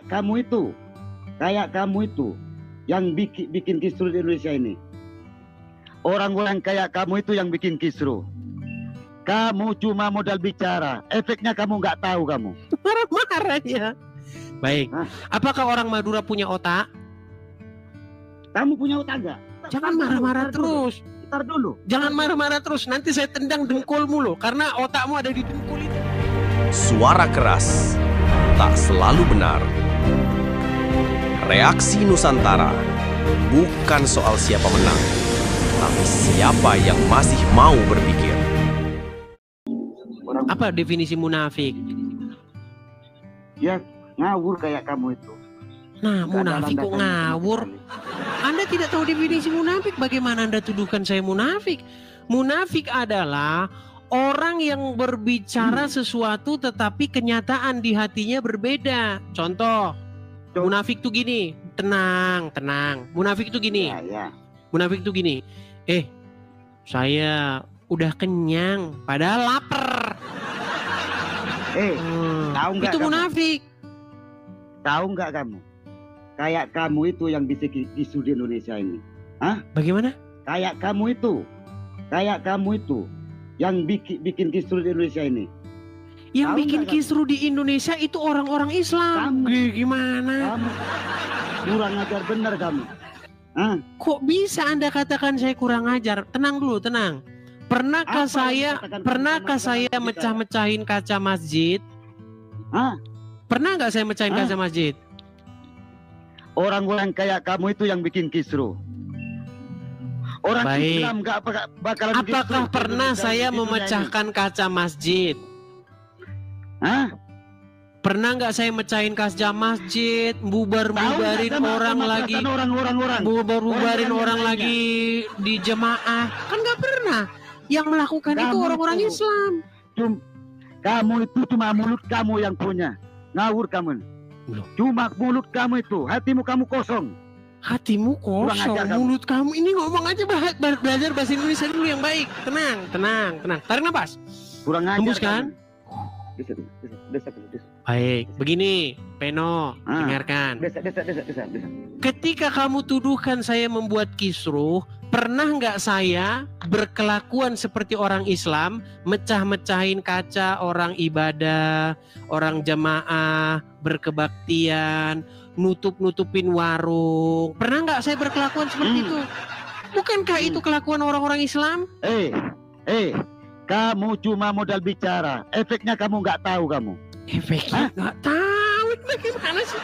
kayak kamu itu yang bikin kisruh di Indonesia ini. Orang-orang kayak kamu itu yang bikin kisruh. Kamu cuma modal bicara, efeknya kamu nggak tahu kamu. Marah-marah ya. Baik. Apakah orang Madura punya otak? Kamu punya otak nggak? Jangan marah-marah terus. Ntar dulu. Jangan marah-marah terus. Nanti saya tendang dengkulmu loh, karena otakmu ada di dengkul itu. Suara keras tak selalu benar. Reaksi Nusantara bukan soal siapa menang, tapi siapa yang masih mau berpikir. Apa definisi munafik? Ya ngawur kayak kamu itu. Nah, munafik kok ngawur? Anda tidak tahu definisi munafik. Bagaimana Anda tuduhkan saya munafik? Munafik adalah orang yang berbicara sesuatu tetapi kenyataan di hatinya berbeda. Contoh, munafik tuh gini. Tenang. Munafik tuh gini. Ya. Munafik tuh gini. Saya udah kenyang padahal lapar. Tahu nggak itu kamu? Munafik. Tahu nggak kamu? Kayak kamu itu yang bisa kisruh di Indonesia ini. Hah? Bagaimana? Kayak kamu itu yang bikin kisruh di Indonesia ini. Yang Tahu bikin nggak kisruh di Indonesia itu orang-orang Islam. Gimana? Kamu kurang ajar bener kamu. Hah? Kok bisa Anda katakan saya kurang ajar? Tenang dulu, tenang. Pernahkah saya mecah-mecahin kaca masjid? Hah? Pernah nggak saya mecahin kaca masjid? Orang-orang kayak kamu itu yang bikin kisruh. Orang Baik. Islam nggak bakalan. Apakah pernah saya memecahkan kaca masjid? Hah? Pernah nggak saya mecahin kaca masjid, bubarin orang lagi, bubarin orang lagi di jemaah? Kan nggak pernah. Yang melakukan itu orang-orang Islam. Kamu itu cuma mulut kamu yang punya. Ngawur kamu. Cuma mulut kamu itu, hatimu kamu kosong. Hatimu kosong, mulut kamu ini ngomong aja belajar bahasa Indonesia dulu yang baik. Tenang. Tarik nafas. Kurang ajar. Hembuskan. Desa. Baik, begini, Peno, dengarkan. Desa. Ketika kamu tuduhkan saya membuat kisruh, pernah nggak saya berkelakuan seperti orang Islam, mecah-mecahin kaca orang ibadah, orang jamaah, berkebaktian, nutup-nutupin warung? Pernah nggak saya berkelakuan seperti itu? Bukankah itu kelakuan orang-orang Islam? Kamu cuma modal bicara, efeknya kamu nggak tahu kamu. Efeknya nggak tahu, bagaimana sih?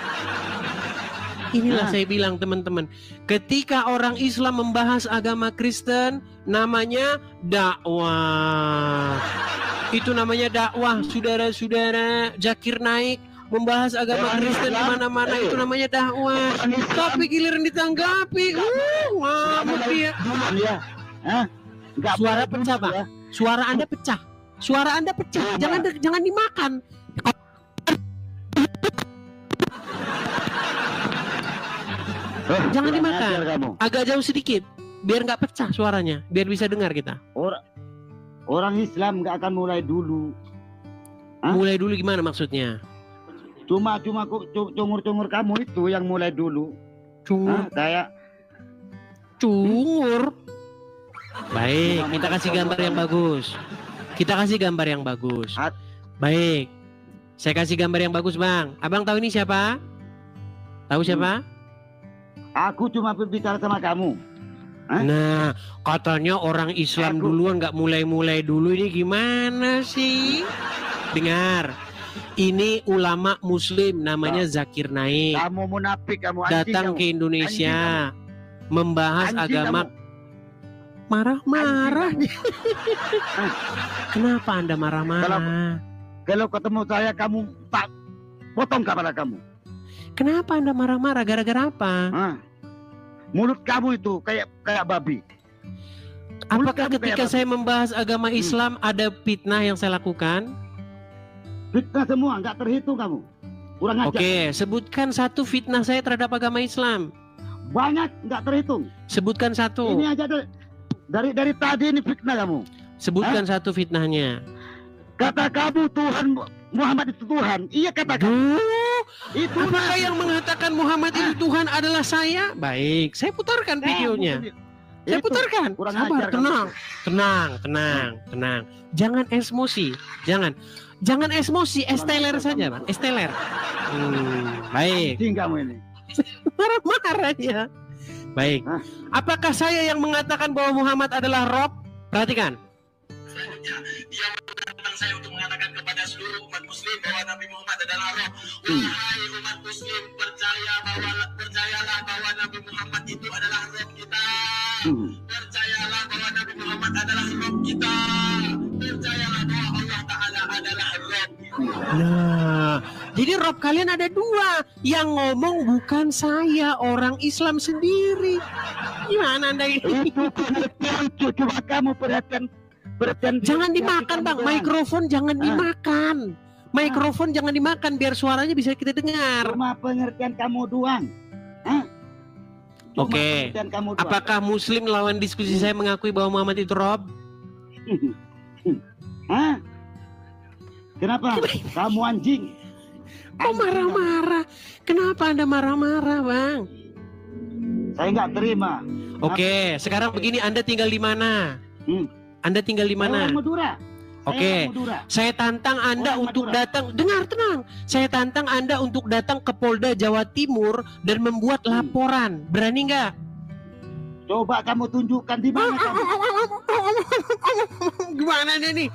Inilah saya bilang teman-teman, ketika orang Islam membahas agama Kristen, namanya dakwah. Itu namanya dakwah, saudara-saudara. Zakir Naik membahas agama Kristen di mana-mana, itu namanya dakwah. Tapi giliran ditanggapi, ngamuk dia. Suara pecah, Pak. Suara Anda pecah. Suara Anda pecah. Jangan dimakan. Jangan dimakan. Agak jauh sedikit, biar nggak pecah suaranya, biar bisa dengar kita. Orang Islam nggak akan mulai dulu. Mulai dulu gimana maksudnya? Cuma cungur kamu itu yang mulai dulu. Cungur? Kayak cungur. Baik, kita kasih gambar yang bagus. Baik, saya kasih gambar yang bagus, Bang. Abang tahu ini siapa? Tahu siapa? Aku cuma berbicara sama kamu. Nah, katanya orang Islam duluan, nggak mulai dulu. Ini gimana sih? Dengar, ini ulama Muslim namanya Zakir Naik. Kamu munafik, kamu datang ke Indonesia membahas agama. Marah-marah. Kenapa Anda marah-marah? Kalau ketemu saya kamu tak potong kepala kamu. Kenapa Anda marah-marah? Gara-gara apa? Mulut kamu itu kayak babi. Apakah ketika saya membahas agama Islam ada fitnah yang saya lakukan? Fitnah semua, nggak terhitung kamu. Kurang ajar. Oke, sebutkan satu fitnah saya terhadap agama Islam. Banyak, nggak terhitung. Sebutkan satu. Ini aja dari tadi ini fitnah kamu. Sebutkan satu fitnahnya. Kata kamu Tuhan Muhammad itu Tuhan. Iya katakan. Itu Apakah yang mengatakan Muhammad itu Tuhan adalah saya? Baik, saya putarkan videonya. Saya putarkan. kurang Sabar, ajar kamu. tenang. Jangan emosi, jangan emosi, esteler ajar saja, kamu. Bang. Esteler. Baik. Anjing kamu ini. Marah-marah ya. Baik. Hah? Apakah saya yang mengatakan bahwa Muhammad adalah Rob? Perhatikan. Dia menantang saya untuk mengatakan kepada seluruh umat muslim bahwa Nabi Muhammad adalah Roh. Wahai umat muslim, percayalah bahwa Nabi Muhammad itu adalah Roh kita. Percayalah bahwa Nabi Muhammad adalah Roh kita. Percayalah bahwa Allah Ta'ala adalah Roh kita. Nah, jadi Rob kalian ada dua. Yang ngomong bukan saya, orang Islam sendiri. Gimana Anda ini? Itu pengertian, coba kamu perhatian. Jangan dimakan Bang, mikrofon jangan dimakan. Mikrofon jangan dimakan biar suaranya bisa kita dengar. Cuma pengertian kamu doang. Hah? Cuma Oke. pengertian kamu doang. Apakah Muslim lawan diskusi saya mengakui bahwa Muhammad itu Rob? Hah? Kenapa? Kamu anjing. Kok marah-marah? Kenapa Anda marah-marah Bang? Saya nggak terima. Oke, sekarang begini, Anda tinggal di mana? Anda tinggal di Saya mana? orang Madura. Oke. Saya orang Madura. Saya tantang Anda Orang untuk Madura. datang. Dengar, tenang. Saya tantang Anda untuk datang ke Polda Jawa Timur dan membuat laporan. Berani nggak? Coba kamu tunjukkan di mana kamu. Gimana nih?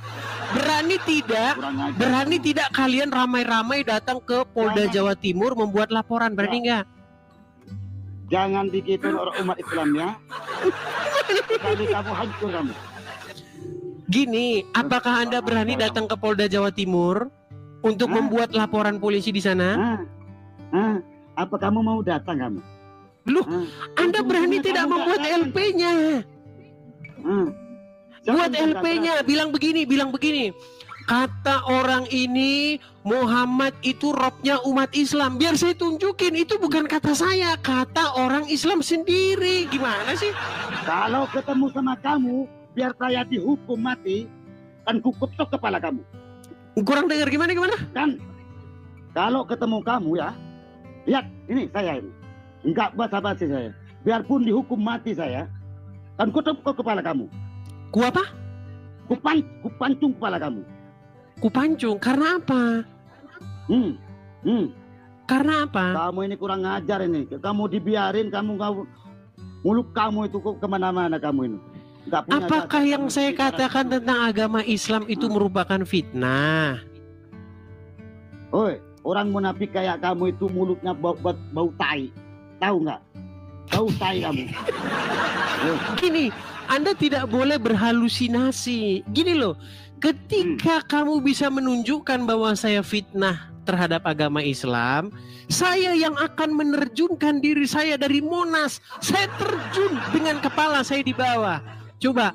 Berani tidak? Kurang ajar. Berani tidak kalian ramai-ramai datang ke Polda Jangan. Jawa Timur membuat laporan? Berani nggak? Jangan begitu orang umat Islam ya. Sekali kamu hancur kamu. Gini, apakah Anda berani datang ke Polda Jawa Timur untuk membuat laporan polisi di sana? Apa kamu mau datang kamu? Loh, Hah? Anda berani Ujung-ujungnya tidak kamu membuat nggak datang. LP-nya? Buat LP-nya, bilang begini. Kata orang ini Muhammad itu Robnya umat Islam. Biar saya tunjukin, itu bukan kata saya, kata orang Islam sendiri. Gimana sih? Kalau ketemu sama kamu, biar saya dihukum mati, kan kukutuk kepala kamu. Kurang dengar gimana? Kan kalau ketemu kamu ya, lihat ini saya ini, enggak basa-basi saya. Biarpun dihukum mati saya, kan kutuk ke kepala kamu. Ku apa? Kupancung kepala kamu. Ku pancung. Karena apa? Karena apa? Kamu ini kurang ajar ini. Kamu dibiarin, mulut kamu itu kemana-mana kamu ini. Nggak punya Apakah dasar yang kamu saya bicara katakan seperti tentang agama Islam itu merupakan fitnah? itu. Oi, orang munafik kayak kamu itu mulutnya bau tai. Tahu nggak? Bau tai kamu. Gini, Anda tidak boleh berhalusinasi. Gini loh, ketika kamu bisa menunjukkan bahwa saya fitnah terhadap agama Islam, saya yang akan menerjunkan diri saya dari Monas. Saya terjun dengan kepala saya di bawah. Coba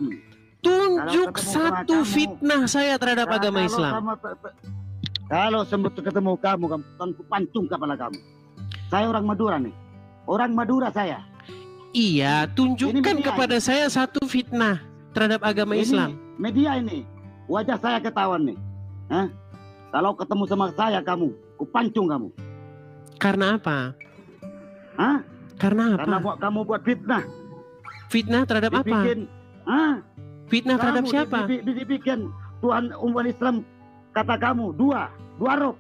tunjuk Kalau ketemu satu sama kamu, fitnah saya terhadap agama Kalau Islam. kalau sempat ketemu kamu kan kupancung kepala kamu. Saya orang Madura nih. Orang Madura saya. Iya, tunjukkan Ini media kepada saya satu fitnah terhadap agama Ini Islam. Media ini. Wajah saya ketahuan nih. Hah? Kalau ketemu sama saya kamu, kupancung kamu. Karena apa? Hah? Karena apa? Karena kamu buat fitnah. Fitnah terhadap apa? Dibikin. Hah? Fitnah terhadap Kamu siapa? Dibikin Tuhan umat Islam kata kamu dua roh.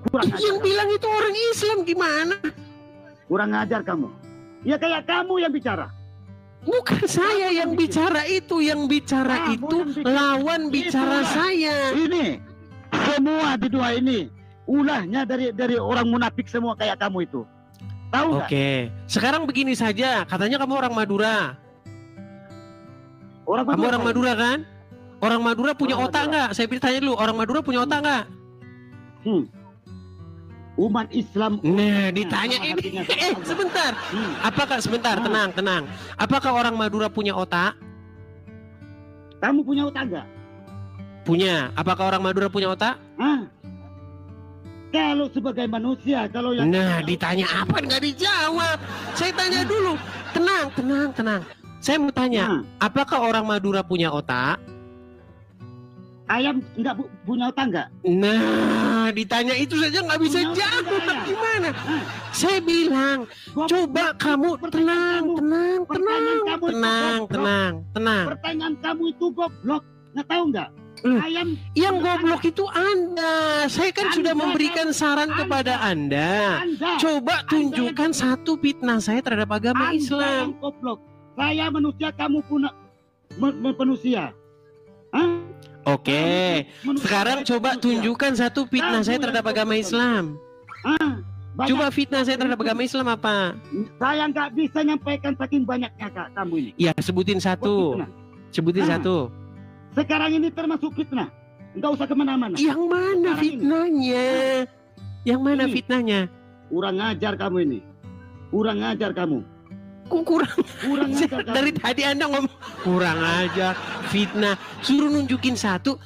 Kurang ajar. Yang bilang itu orang Islam gimana? Kurang ajar kamu. Ya kayak kamu yang bicara. Bukan saya yang bicara itu, yang bicara Kamu itu yang bikin. lawan bicara Itulah. saya. Ini semua di dua ini ulahnya dari orang munafik semua kayak kamu itu. Tahu nggak? Oke, sekarang begini saja. Katanya kamu orang Madura. Kamu orang Madura kan? Orang Madura punya Orang otak Madura. nggak? Saya tanya dulu, orang Madura punya otak nggak? Umat Islam. Nah, ditanya Sama ini. artinya sama. Sebentar. Apakah sebentar? Ah. Tenang. Apakah orang Madura punya otak? Kamu punya otak nggak? Punya. Apakah orang Madura punya otak? Hah? Kalau sebagai manusia, kalau yang Nah, ditanya apa nggak dijawab? Saya tanya dulu. Tenang. Saya mau tanya, apakah orang Madura punya otak? Ayam enggak punya utang enggak? Nah, ditanya itu saja nggak bisa Punya utang jawab. nggak, ayah? Gimana? Hah? Saya bilang, coba kamu tenang. Pertanyaan kamu itu goblok. Nggak tahu nggak? Loh, Ayam yang goblok itu Anda. Saya kan Anda sudah kan- memberikan saran kepada Anda. Anda. Coba tunjukkan satu fitnah saya terhadap agama Anda Islam. yang goblok. Saya manusia, kamu pun manusia. Hah? Oke, Manusia, sekarang saya coba manusia. tunjukkan satu fitnah Kamu saya yang terhadap agama goblok. Islam. Ah, banyak- Coba fitnah saya terhadap agama Islam apa? Saya nggak bisa nyampaikan saking banyaknya Kak, kamu ini. Ya, sebutin satu. Fitnah. Sebutin Ah. satu. Sekarang ini termasuk fitnah. Nggak usah kemana-mana. Yang mana Sekarang ini. fitnahnya? Yang mana Ini. fitnahnya? Kurang ajar kamu ini. Kurang ajar kamu. Kok kurang Kurang ajar kamu. dari tadi Anda ngomong kurang aja, fitnah. Suruh nunjukin satu,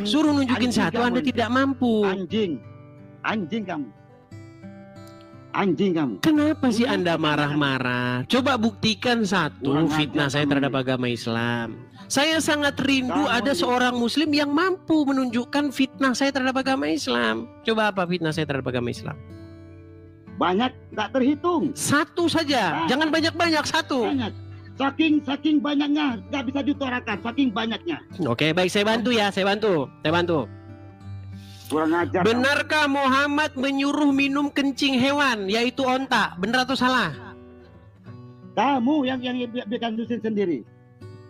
suruh nunjukin anjing satu kamu Anda ini. tidak mampu. Anjing kamu. Anjing kamu. Kenapa sih Kurang Anda ajar. marah-marah? Coba buktikan satu Kurang fitnah ajar saya kamu terhadap ini. agama Islam. Saya sangat rindu Kamu ada ini. seorang muslim yang mampu menunjukkan fitnah saya terhadap agama Islam. Coba apa fitnah saya terhadap agama Islam? Banyak nggak terhitung. Satu saja, Ah. jangan banyak-banyak, satu. Banyak. Saking banyaknya nggak bisa diutarakan. Saking banyaknya. Oke, baik, saya bantu ya, saya bantu. Kurang ajar. kamu. Benarkah Muhammad menyuruh minum kencing hewan, yaitu onta? Benar atau salah? Kamu yang bikin dusin sendiri.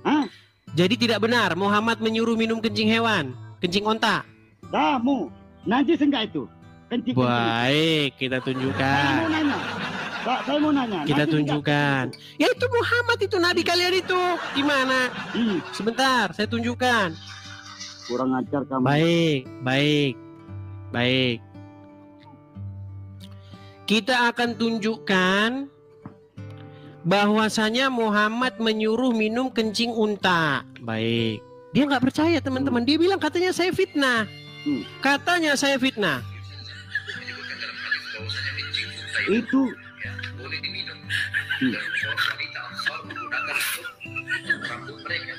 Hah? Jadi tidak benar Muhammad menyuruh minum kencing hewan, kencing onta. Kamu. Najis enggak itu? Kencing. Baik, kita Saya tunjukkan. mau nanya. Saya mau nanya. Kita Najis tunjukkan. Ya itu Muhammad itu nabi kalian itu. Gimana? enggak? Sebentar, saya tunjukkan. Kurang ajar kamu. Baik. Kita akan tunjukkan bahwasanya Muhammad menyuruh minum kencing unta. Baik. Dia nggak percaya teman-teman. Dia bilang katanya saya fitnah. Katanya saya fitnah. Itu boleh diminum. Hmm. Dan seorang wanita Ansar menggunakan rambut mereka.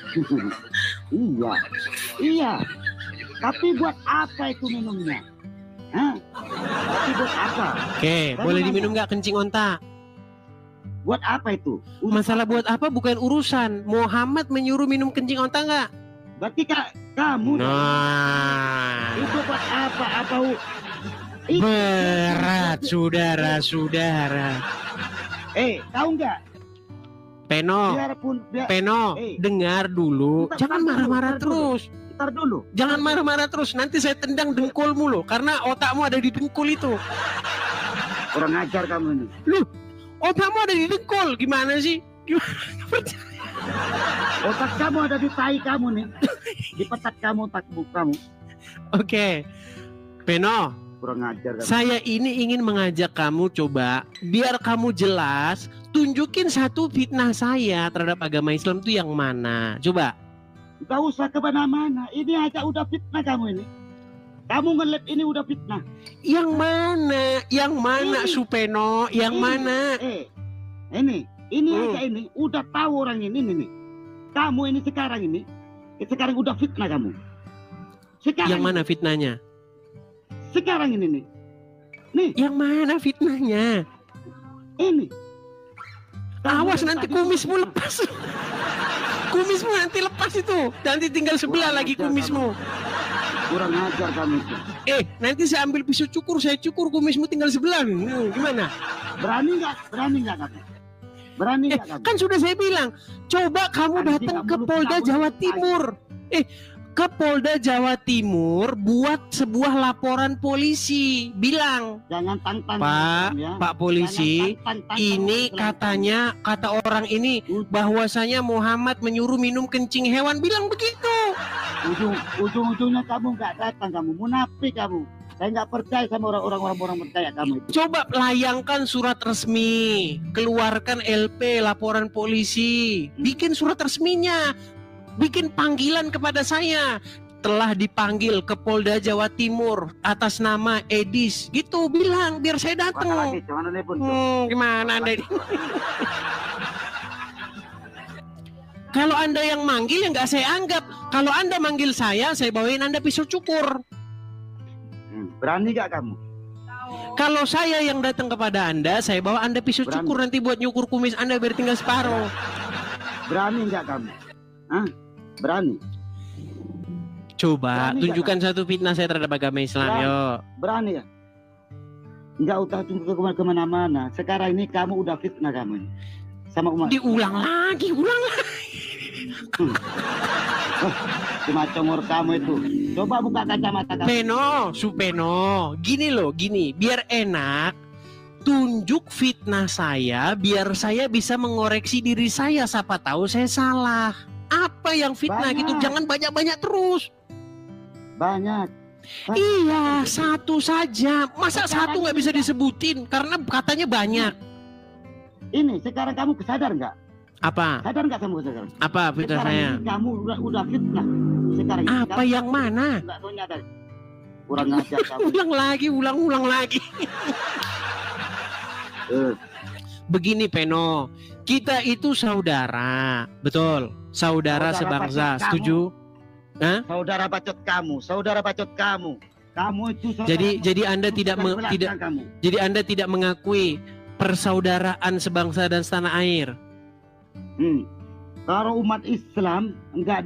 iya. Iya. Tapi buat apa itu minumnya? Hah? Tapi buat apa? Oke, boleh diminum nggak kencing onta? Buat apa itu? Masalah buat apa bukan urusan. Muhammad menyuruh minum kencing onta nggak? Berarti kamu Nah, itu buat apa? Itu- berat saudara-saudara. Tahu nggak? Peno, Peno, Eh. dengar dulu. Bentar, Jangan bentar dulu, marah-marah bentar dulu. terus. Ntar dulu. Jangan marah-marah terus. Nanti saya tendang dengkulmu loh. Karena otakmu ada di dengkul itu. Kurang ajar kamu ini. Otakmu ada di dengkul. Gimana sih? Gimana? Otak kamu ada di tai kamu nih. Di petak kamu, otak kamu. Oke. Peno, Kurang ajar kamu. saya ini ingin mengajak kamu coba. Biar kamu jelas. Tunjukin satu fitnah saya terhadap agama Islam itu yang mana. Coba. Gak usah kemana-mana. Ini aja udah fitnah kamu ini. Kamu nge-lab ini udah fitnah. Yang mana? Yang mana Ini. Supeno? Yang Ini. mana? Ini aja ini. Udah tahu orang ini nih. Kamu ini sekarang udah fitnah kamu. Sekarang, Yang mana fitnahnya? Sekarang ini nih. Nih, Yang mana fitnahnya? ini. Kamu Awas dari nanti tadi kumismu tuh lepas. Kumismu nanti lepas itu. Nanti tinggal sebelah Kurang lagi ajar kumismu. Kurang ajar kamu itu. Nanti saya ambil pisau cukur, saya cukur kumismu tinggal sebelah. Gimana? Berani nggak? Berani nggak kamu? Berani nggak kamu? Kan sudah saya bilang, coba kamu Anjing, datang kamu ke lu- Polda kamu Jawa lu- Timur. Ke Polda Jawa Timur buat sebuah laporan polisi. Bilang, Jangan tantang. Pak, ya. Pak polisi, Jangan tantang ini orang katanya, kata orang ini bahwasanya Muhammad menyuruh minum kencing hewan. Bilang begitu. Ujung-ujungnya kamu nggak datang, kamu munafik kamu. Saya nggak percaya sama orang percaya kamu itu. Coba layangkan surat resmi, keluarkan LP laporan polisi, bikin surat resminya, bikin panggilan kepada saya. Telah dipanggil ke Polda Jawa Timur atas nama Edis, gitu bilang biar saya Mana lagi? datang. Jangan nih pun. Gimana Anda? Kalau Anda yang manggil ya nggak saya anggap. Kalau Anda manggil saya bawain Anda pisau cukur. Berani gak kamu? Kalau saya yang datang kepada Anda, saya bawa Anda pisau Berani. cukur nanti buat nyukur kumis Anda biar tinggal separuh. Berani gak kamu? Hah? Berani? Coba Berani tunjukkan satu fitnah saya terhadap agama Islam, Berani. yo. Berani ya? Nggak usah tunggu kemana-mana. Sekarang ini kamu udah fitnah kamu ini. Sama umat. Diulang lagi. Cuma congor kamu itu. Coba buka kacamata kamu. Peno, gini, biar enak. Tunjuk fitnah saya, biar saya bisa mengoreksi diri saya. Siapa tahu saya salah. Apa yang fitnah Banyak. gitu? Jangan banyak-banyak terus. Banyak. Iya, satu saja. Masa Sekarang satu nggak bisa disebutin? Karena katanya banyak. Ini sekarang kamu kesadar nggak? Apa? Sadar nggak kamu sekarang? Apa fitnah Sekarang saya? ini kamu udah fitnah. Sekarang ini Apa kamu yang mana? nggak tahu nyadar. Kurang ajar kamu. Ulang lagi. Begini Peno, kita itu saudara, betul? Saudara sebangsa, bacot setuju? Saudara bacot kamu. Kamu itu saudara. Jadi Anda tidak kamu. jadi Anda tidak mengakui persaudaraan sebangsa dan setanah air. Kalau umat Islam nggak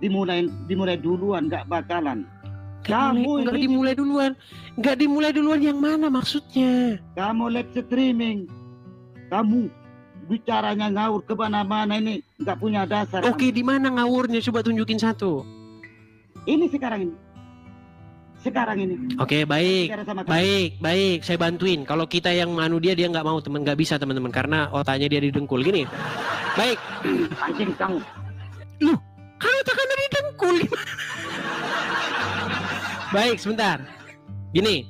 dimulai duluan, nggak bakalan. Kamu Nggak ini- dimulai duluan. Nggak dimulai duluan yang mana maksudnya? Kamu live streaming, kamu bicaranya ngawur kemana-mana ini nggak punya dasar. Oke, di mana ngawurnya? Coba tunjukin satu. Ini sekarang ini. Oke, baik. Bicara sama kamu. Baik, saya bantuin. Kalau kita yang manu dia nggak mau nggak bisa teman-teman karena otaknya dia didengkul gini. Baik, Anjing kamu. kalau tekannya didengkul. Baik, sebentar. Gini,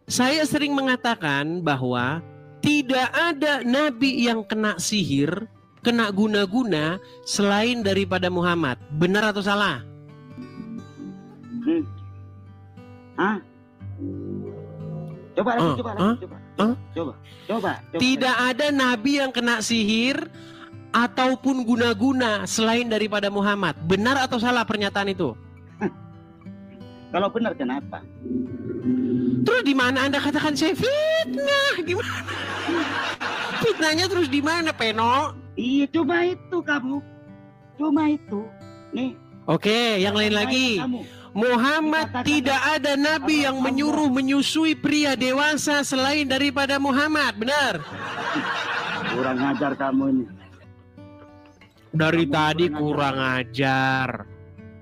saya sering mengatakan bahwa tidak ada nabi yang kena sihir, kena guna-guna selain daripada Muhammad. Benar atau salah? Hah? Coba lagi, Hah? coba. Tidak ada nabi yang kena sihir ataupun guna-guna selain daripada Muhammad. Benar atau salah pernyataan itu? Kalau benar kenapa? Terus di mana Anda katakan saya fitnah? Gimana? Fitnahnya terus di mana, Peno? Iya, coba itu kamu. Cuma itu. Nih. Oke, yang lain lagi. Kamu. Muhammad tidak ada nabi yang menyuruh menyusui pria dewasa selain daripada Muhammad. Benar? Kurang ajar kamu ini. Dari Kamu tadi kurang kurang ajar.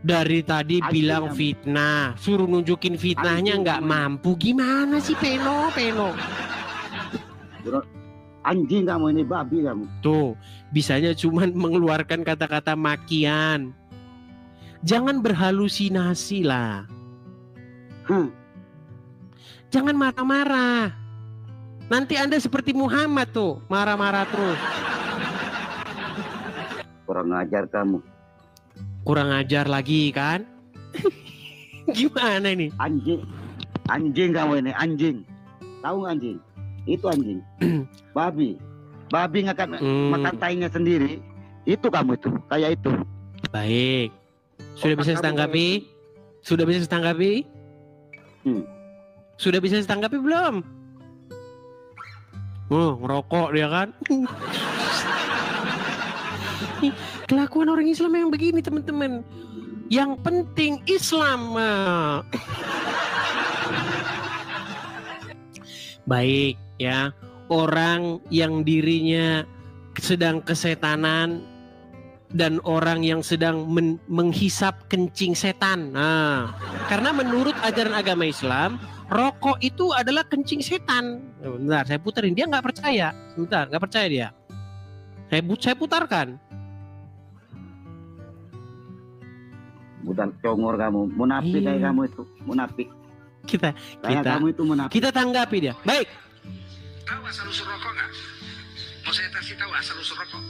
Dari tadi Anjing bilang kamu. fitnah, suruh nunjukin fitnahnya Anjing nggak kamu. mampu. Gimana sih Peno? Bro, anjing kamu ini, babi kamu. Tuh, bisanya cuman mengeluarkan kata-kata makian. Jangan berhalusinasi lah. Jangan marah-marah. Nanti Anda seperti Muhammad tuh, marah-marah terus. Kurang ajar kamu. Kurang ajar lagi kan? Gimana ini? Anjing kamu ini, anjing. Tahu nggak anjing? Itu anjing. Babi makan tainya sendiri. Itu kamu itu, kayak itu. Baik. Sudah Otak bisa kamu ditanggapi? Sudah bisa ditanggapi? Sudah bisa ditanggapi belum? Ngerokok dia kan? Kelakuan orang Islam yang begini teman-teman. Yang penting Islam. Baik ya. Orang yang dirinya sedang kesetanan dan orang yang sedang menghisap kencing setan. Nah, karena menurut ajaran agama Islam, rokok itu adalah kencing setan. Bentar, saya puterin. Dia nggak percaya. Sebentar, nggak percaya dia. Saya putarkan. Budak congor kamu, munafik kayak kamu itu, munafik. Kita Kayak kamu itu munafik. kita tanggapi dia. Baik. Tahu asal usul rokok nggak? Mau saya kasih tahu asal usul rokok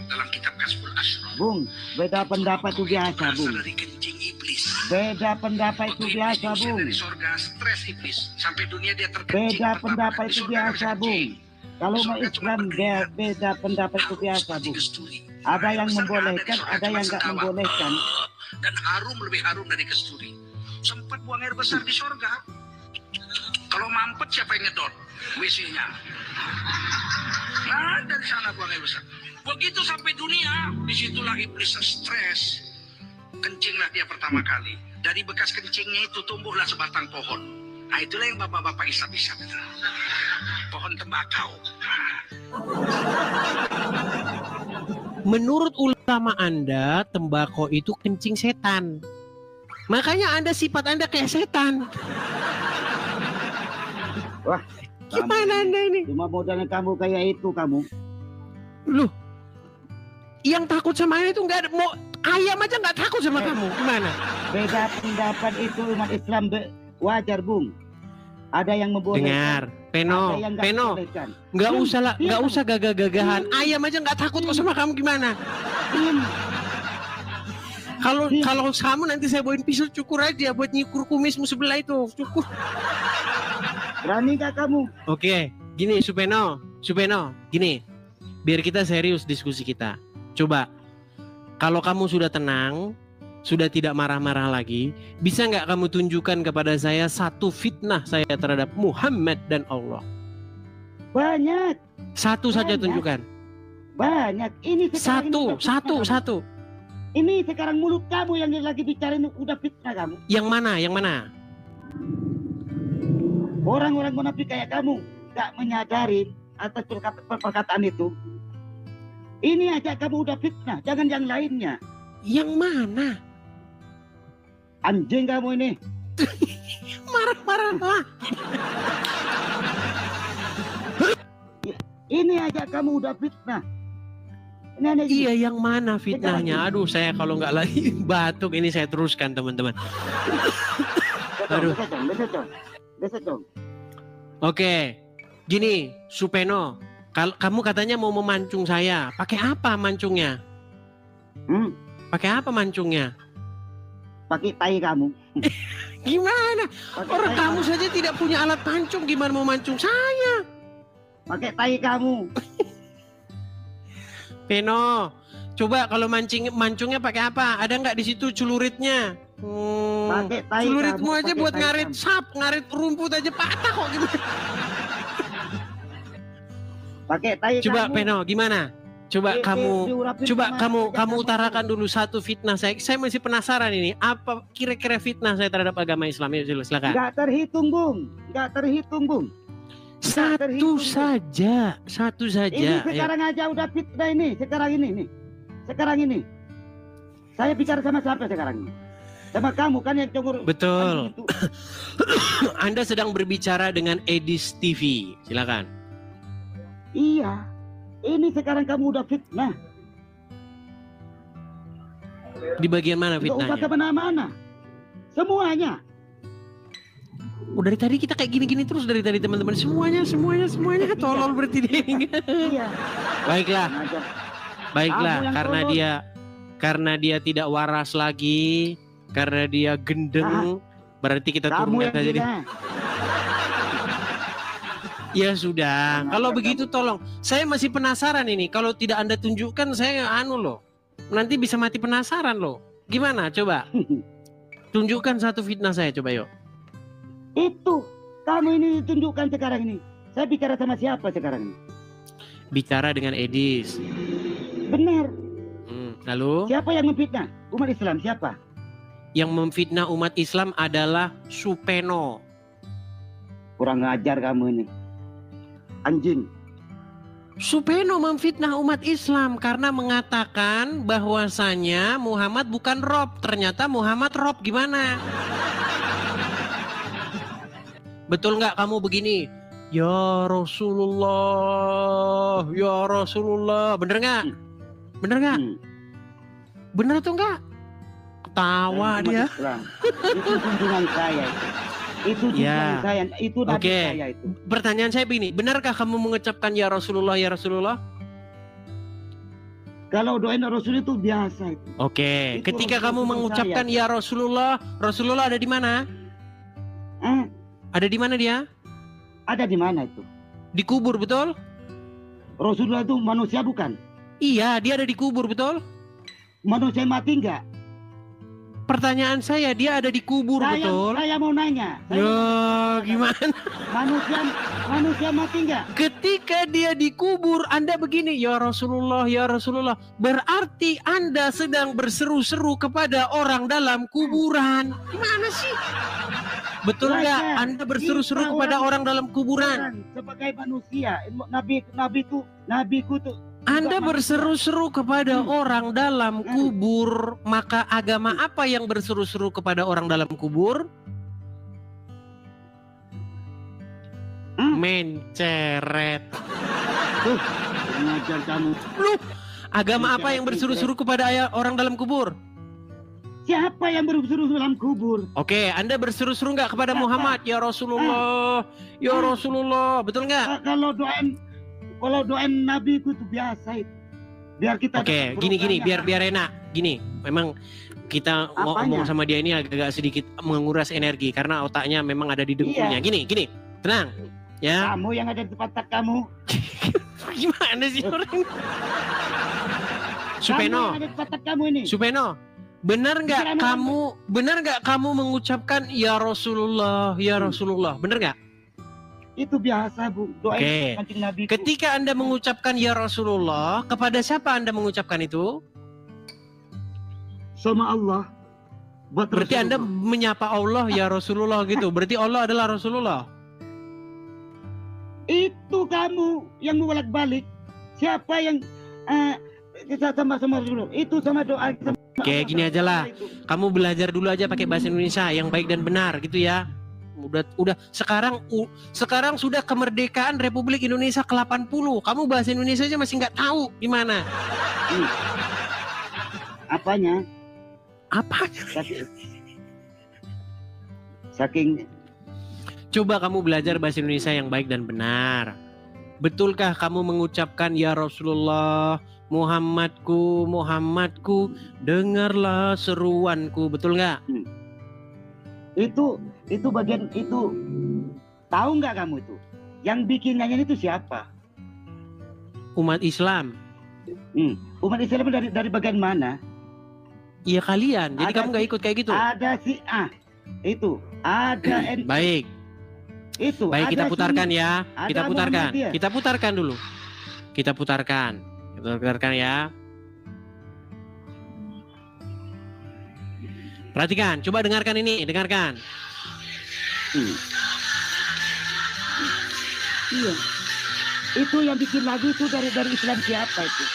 dalam kitab Kasbul Ashraf. Bung, beda pendapat itu biasa, Berasal Bung. dari kencing iblis. Beda pendapat itu Waktu biasa, iblis Bung. dari sorga, stres iblis sampai dunia dia terkencing. Beda pertama. pendapat Di itu sorga nggak biasa, bisa Bung. kencing. Kalau mau Sorga cuma Islam, berdua. beda pendapat itu Tahu biasa, seperti Bung. kesturi. Ada Air yang besar nggak membolehkan, di surga, ada cuma yang nggak sendawa. membolehkan. Dan harum, lebih harum dari kesturi. Sempat buang air besar di surga. Kalau mampet siapa yang ngedot WC-nya? Nah, dari sana buang air besar. Begitu sampai dunia, disitulah iblis stres. Kencinglah dia pertama kali. Dari bekas kencingnya itu tumbuhlah sebatang pohon. Nah, itulah yang bapak-bapak isap-isap itu. Pohon tembakau. Menurut ulama Anda, tembakau itu kencing setan. Makanya Anda sifat Anda kayak setan. Wah, Gimana Anda ini? cuma modalnya kamu kayak itu kamu. Loh, yang takut sama Anda itu nggak ada. Mau ayam aja nggak takut sama kamu. Gimana? Beda pendapat itu umat Islam wajar, Bung. Ada yang membolehkan. Dengar, ada yang nggak Peno, membolehkan. nggak Diam, usah lah, nggak diam. usah gagah-gagahan. Ayam aja nggak takut kok sama kamu. Gimana? Diam. Kalau Diam. kalau kamu nanti saya bawain pisau cukur aja buat nyikur kumismu sebelah itu. Cukur. Berani nggak kamu? Oke, gini Supeno, gini. Biar kita serius diskusi kita. Coba, kalau kamu sudah tenang, sudah tidak marah-marah lagi, bisa nggak kamu tunjukkan kepada saya satu fitnah saya terhadap Muhammad dan Allah? Banyak, Satu saja Banyak. tunjukkan. banyak. Ini sekarang ini udah fitnah kamu. Satu. Ini sekarang mulut kamu yang lagi bicara ini udah fitnah kamu. Yang mana? Orang-orang munafik kayak kamu nggak menyadari atas perkataan itu. Ini aja kamu udah fitnah, jangan yang lainnya. Yang mana? Anjing kamu ini. Marah-marah lah. Ini aja kamu udah fitnah. Ini aneh sih. Iya, yang mana fitnahnya? Aduh, saya kalau nggak lagi batuk ini saya teruskan teman-teman. Aduh. Besok dong. Oke, gini, Supeno, kalau kamu katanya mau memancung saya, pakai apa mancungnya? Pakai apa mancungnya? Pakai tai kamu. Gimana? Pakai Orang tai kamu saja tidak punya alat pancung, gimana mau mancung saya? Pakai tai kamu. Peno, coba kalau mancungnya pakai apa? Ada nggak di situ celuritnya? Pakai tai Celuritmu kamu, aja pakai buat tai ngarit kamu. ngarit rumput aja patah kok gimana? Pakai tai Coba kamu. Peno, gimana? Coba Diurapin Coba sama kamu aja utarakan dulu satu fitnah saya. Saya masih penasaran ini. Apa kira-kira fitnah saya terhadap agama Islam? Ya, silakan. Nggak terhitung, Bung. Satu saja. Ini Ayo. sekarang aja udah fitnah ini. Sekarang ini. Saya bicara sama siapa sekarang ini? Sama kamu kan yang congor. Betul. Itu. Anda sedang berbicara dengan Edis TV. Silakan. Iya. Ini sekarang kamu udah fitnah. Di bagian mana Nggak usah fitnahnya? kemana-mana. Semuanya. Dari tadi kita kayak gini-gini terus dari tadi teman-teman. Semuanya tolol berarti dia. Iya. Baiklah. Baiklah, Kamu yang karena dia tidak waras lagi, karena dia gendeng, berarti kita Kamu turunkan yang saja dia. gila. Ya sudah, Kenapa kalau kamu? begitu tolong. Saya masih penasaran ini. Kalau tidak Anda tunjukkan, saya loh. Nanti bisa mati penasaran loh. Gimana? Coba tunjukkan satu fitnah saya, coba yuk. Itu. Kamu ini ditunjukkan sekarang ini. Saya bicara sama siapa sekarang ini? Bicara dengan Edis. Benar. Lalu Siapa yang memfitnah? Umat Islam siapa? yang memfitnah umat Islam adalah Supeno. Kurang ngajar kamu ini. Anjing. Supeno memfitnah umat Islam karena mengatakan bahwasanya Muhammad bukan Rob. Ternyata Muhammad Rob. Gimana? Betul nggak kamu begini? Ya Rasulullah, ya Rasulullah. Bener nggak? Bener nggak? Bener tuh nggak? Ketawa Umat dia. Islam. Itu junjungan saya itu. Itu junjungan Ya. saya. Itu nabi Oke. saya itu. Pertanyaan saya begini, benarkah kamu mengucapkan ya Rasulullah, ya Rasulullah? Kalau doain Rasul itu biasa itu. Oke, Itu ketika Rasul kamu mengucapkan ya Rasulullah, Rasulullah ada di mana? Ada di mana dia? Ada di mana itu? Dikubur, betul? Rasulullah itu manusia bukan? Iya, dia ada di kubur, betul? Manusia mati enggak? Pertanyaan saya, dia ada di kubur, betul? Saya mau nanya. Ya, gimana? Manusia mati enggak? Ketika dia dikubur, Anda begini, ya Rasulullah, berarti Anda sedang berseru-seru kepada orang dalam kuburan. Gimana sih? Betul nggak? Anda berseru-seru kepada orang dalam kuburan. Sebagai manusia, nabiku tuh. Anda berseru-seru kepada orang dalam kubur, maka agama apa yang berseru-seru kepada orang dalam kubur? Menceret. Mengajar kamu. Loh, agama apa yang berseru-seru kepada orang dalam kubur? Siapa yang berseru-seru dalam kubur? Oke, Anda berseru-seru nggak kepada Muhammad? Ya Rasulullah, ya Rasulullah, betul nggak? Kalau doain Nabi itu biasa itu. Biar kita. Oke, gini, biar enak. Gini, memang kita ngomong sama dia ini agak sedikit menguras energi karena otaknya memang ada di dengkulnya. Iya. Gini, tenang. Ya. Kamu yang ada di tempat kamu. Gimana sih orang? Supeno. Kamu yang ada di tempat kamu ini. Supeno. Benar nggak kamu mengucapkan ya Rasulullah, ya Rasulullah? Benar nggak? Itu biasa, Bu. Doain kancing Nabi. Ketika Anda mengucapkan ya Rasulullah, kepada siapa Anda mengucapkan itu? Sama Allah. Berarti Anda menyapa Allah ya Rasulullah gitu. Berarti Allah adalah Rasulullah. Itu kamu yang bolak-balik. Siapa yang sama Rasulullah? Itu sama doa. Oke, gini aja lah. Kamu belajar dulu aja pakai bahasa Indonesia yang baik dan benar gitu ya. Udah sekarang sudah kemerdekaan Republik Indonesia ke-80. Kamu bahasa Indonesia aja masih nggak tahu gimana? Apanya? Saking. Coba kamu belajar bahasa Indonesia yang baik dan benar. Betulkah kamu mengucapkan ya Rasulullah, Muhammadku, dengarlah seruanku, betul nggak? Itu bagian itu. Tahu nggak kamu itu? Yang bikin nyanyian itu siapa? Umat Islam. Umat Islam dari bagian mana? Iya kalian. Jadi kamu nggak ikut kayak gitu? Ada itu. Ada Baik. Itu. Baik, kita putarkan ya. Kita putarkan. Muhammadiyah. Kita putarkan dulu. Kita putarkan ya. Perhatikan, coba dengarkan ini, dengarkan. Iya. Itu yang bikin lagu itu dari Islam siapa itu?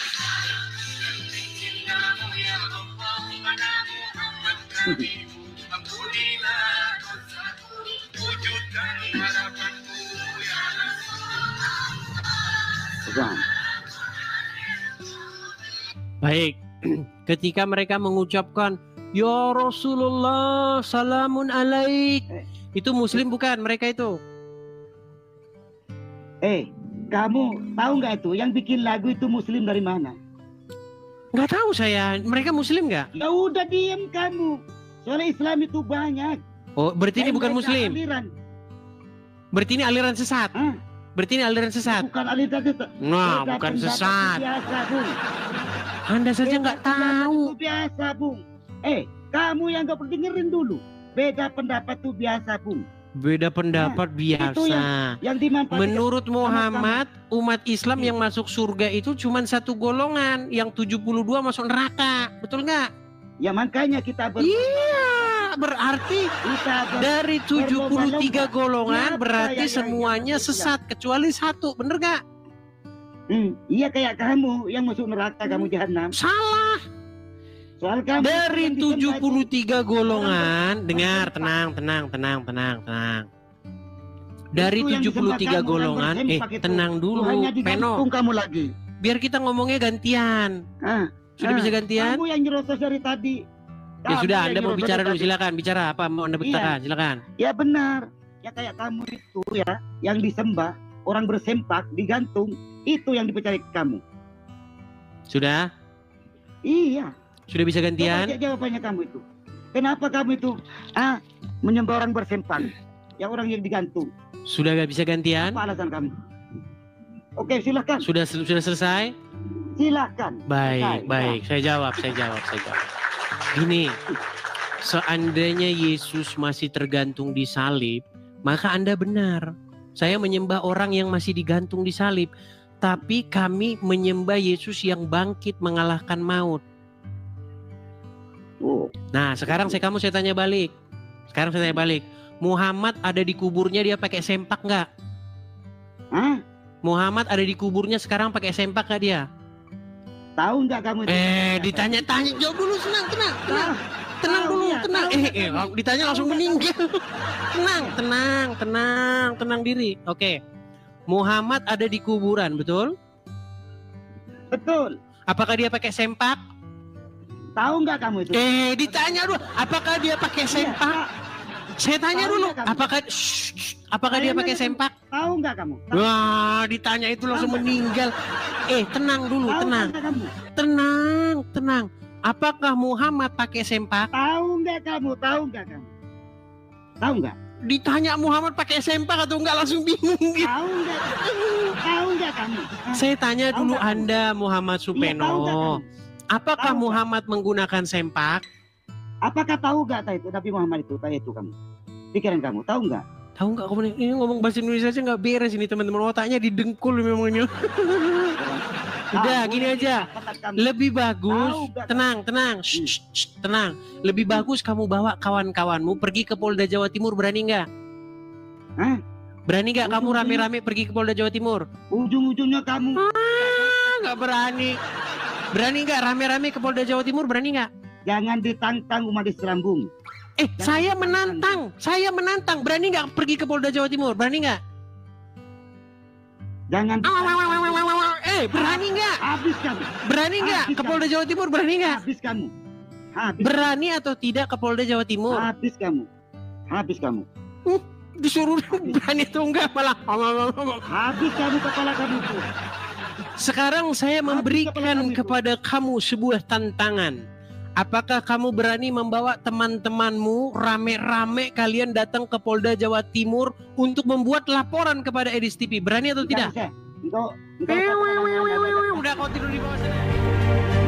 Baik, ketika mereka mengucapkan ya Rasulullah, salamun alaik. Itu muslim bukan mereka itu? Kamu tahu nggak itu yang bikin lagu itu muslim dari mana? Nggak tahu saya. Mereka muslim nggak? Ya udah diam kamu. Soalnya Islam itu banyak. Oh, berarti ini bukan muslim. Berarti ini aliran sesat. Berarti ini aliran sesat. Bukan aliran sesat. Nah, bukan sesat. Biasa, Bung. Anda saja nggak tahu. Biasa, Bung. Kamu yang nggak perlu dengerin dulu. Beda pendapat tuh biasa, Bung. Beda pendapat biasa. Itu yang dimanfaatkan. Menurut Muhammad, umat Islam yang masuk surga itu cuma satu golongan, yang 72 masuk neraka. Betul nggak? Ya makanya kita Iya, berarti dari 73 golongan berarti semuanya sesat kecuali satu. Bener nggak? Iya, kayak kamu yang masuk neraka, kamu jahanam. Salah. Soal kamu dari 73 golongan, dengar, tenang. Dari 73 golongan, tenang dulu, Peno. Kamu lagi. Biar kita ngomongnya gantian. Sudah bisa gantian? Kamu yang nyerocos dari tadi. Ya sudah, Anda mau bicara dulu, silakan. Bicara apa mau Anda bicarakan, silakan. Ya benar. Ya kayak kamu itu ya, yang disembah, orang bersempak, digantung, itu yang dipercaya kamu. Sudah? Iya. Sudah bisa gantian? Coba jawabannya kamu itu. Kenapa kamu itu menyembah orang bersempak, yang orang yang digantung? Sudah gak bisa gantian? Apa alasan kamu? Oke, silakan. Sudah selesai? Silakan. Baik, Selesai. baik. Saya jawab. Gini, seandainya Yesus masih tergantung di salib, maka Anda benar. Saya menyembah orang yang masih digantung di salib. Tapi kami menyembah Yesus yang bangkit mengalahkan maut. Oh, Nah, sekarang saya tanya balik. Muhammad ada di kuburnya dia pakai sempak nggak? hah? Muhammad ada di kuburnya sekarang pakai sempak nggak dia? Tahu nggak kamu itu? Ditanya-tanya, jawab dulu, tenang dulu. Ditanya langsung meninggal. tenang diri. Oke. Muhammad ada di kuburan, betul? Betul. Apakah dia pakai sempak? Tahu nggak kamu itu? Ditanya dulu, apakah dia pakai sempak? Saya tanya Tahu dulu, nggak kamu? apakah dia pakai sempak? Tahu nggak kamu? Wah, ditanya itu langsung meninggal. Tenang dulu, Tahu tenang. nggak kamu? Tenang. Apakah Muhammad pakai sempak? Tahu nggak kamu? Tahu nggak? Ditanya Muhammad pakai sempak atau enggak langsung bingung gitu. Tahu nggak kamu? Saya tanya Tahu dulu nggak kamu? Anda Muhammad Iya, tahu nggak Supeno. kamu? Apakah Tahu nggak? Muhammad menggunakan sempak? Apakah tahu nggak itu Nabi Muhammad itu kayak itu kamu? Pikiran kamu tahu nggak? Tahu nggak kamu ini ngomong bahasa Indonesia aja nggak beres ini teman-teman, otaknya didengkul memangnya. Udah gini aja. Lebih bagus, Tahu nggak? tenang. Tenang. Lebih bagus kamu bawa kawan-kawanmu pergi ke Polda Jawa Timur, berani nggak? Hah? Berani nggak kamu rame-rame pergi ke Polda Jawa Timur? Ujung-ujungnya kamu Nggak berani. Berani nggak rame-rame ke Polda Jawa Timur? Berani nggak? jangan ditantang umat Islam, Bung. Saya menantang. Berani nggak pergi ke Polda Jawa Timur? Berani nggak? Jangan Berani nggak? habis kamu. Berani nggak ke Polda Jawa Timur? Berani nggak? Habis kamu. Habis. Berani atau tidak ke Polda Jawa Timur? Habis kamu. Habis kamu. Disuruh berani atau enggak malah. Habis kamu kepala kamu tuh. Sekarang saya memberikan kepada kamu sebuah tantangan. Apakah kamu berani membawa teman-temanmu rame-rame kalian datang ke Polda Jawa Timur untuk membuat laporan kepada Edis TV? Berani atau tidak? Engkau Udah kau tidur di bawah sana.